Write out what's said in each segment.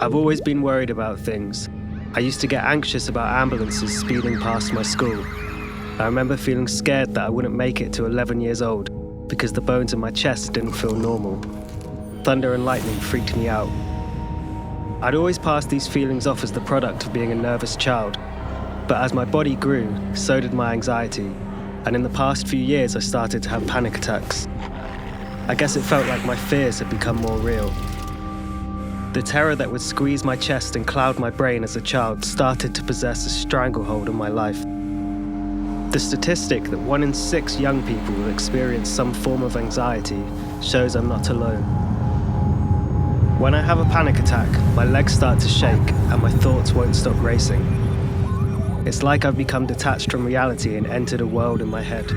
I've always been worried about things. I used to get anxious about ambulances speeding past my school. I remember feeling scared that I wouldn't make it to 11 years old because the bones in my chest didn't feel normal. Thunder and lightning freaked me out. I'd always passed these feelings off as the product of being a nervous child, but as my body grew, so did my anxiety, and in the past few years I started to have panic attacks. I guess it felt like my fears had become more real. The terror that would squeeze my chest and cloud my brain as a child started to possess a stranglehold on my life. The statistic that 1 in 6 young people will experience some form of anxiety shows I'm not alone. When I have a panic attack, my legs start to shake and my thoughts won't stop racing. It's like I've become detached from reality and entered a world in my head.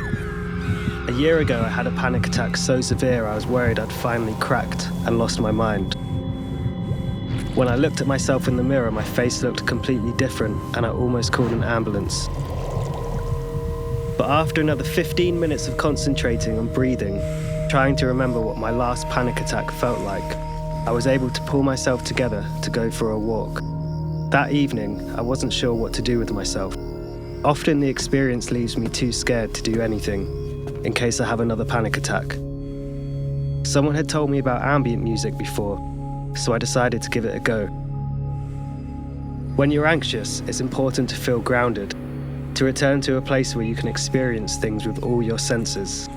A year ago, I had a panic attack so severe I was worried I'd finally cracked and lost my mind. When I looked at myself in the mirror, my face looked completely different and I almost called an ambulance. But after another 15 minutes of concentrating on breathing, trying to remember what my last panic attack felt like, I was able to pull myself together to go for a walk. That evening, I wasn't sure what to do with myself. Often the experience leaves me too scared to do anything, in case I have another panic attack. Someone had told me about ambient music before, so I decided to give it a go. When you're anxious, it's important to feel grounded, to return to a place where you can experience things with all your senses.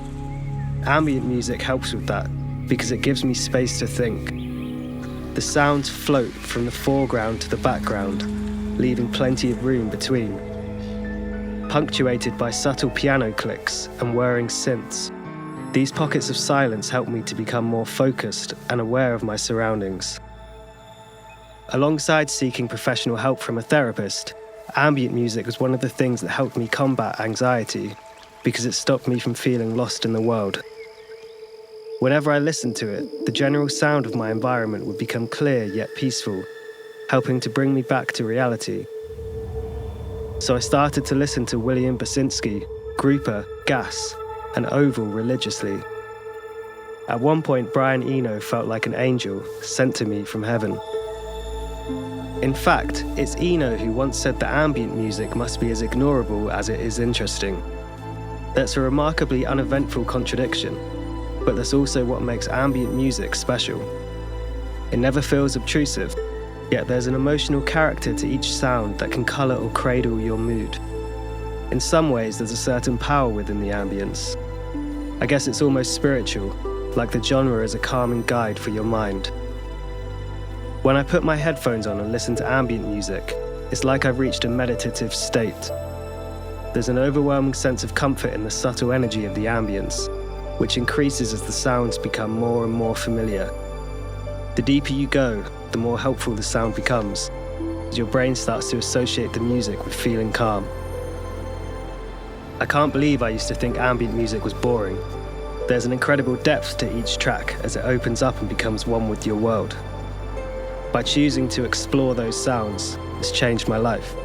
Ambient music helps with that, because it gives me space to think. The sounds float from the foreground to the background, leaving plenty of room between. Punctuated by subtle piano clicks and whirring synths, these pockets of silence help me to become more focused and aware of my surroundings. Alongside seeking professional help from a therapist, ambient music was one of the things that helped me combat anxiety because it stopped me from feeling lost in the world. Whenever I listened to it, the general sound of my environment would become clear yet peaceful, helping to bring me back to reality. So I started to listen to William Basinski, Grouper, Gas, and Oval religiously. At one point, Brian Eno felt like an angel sent to me from heaven. In fact, it's Eno who once said that ambient music must be as ignorable as it is interesting. That's a remarkably uneventful contradiction, but that's also what makes ambient music special. It never feels obtrusive, yet there's an emotional character to each sound that can colour or cradle your mood. In some ways, there's a certain power within the ambience. I guess it's almost spiritual, like the genre is a calming guide for your mind. When I put my headphones on and listen to ambient music, it's like I've reached a meditative state. There's an overwhelming sense of comfort in the subtle energy of the ambience, which increases as the sounds become more and more familiar. The deeper you go, the more helpful the sound becomes, as your brain starts to associate the music with feeling calm. I can't believe I used to think ambient music was boring. There's an incredible depth to each track as it opens up and becomes one with your world. By choosing to explore those sounds, it's changed my life.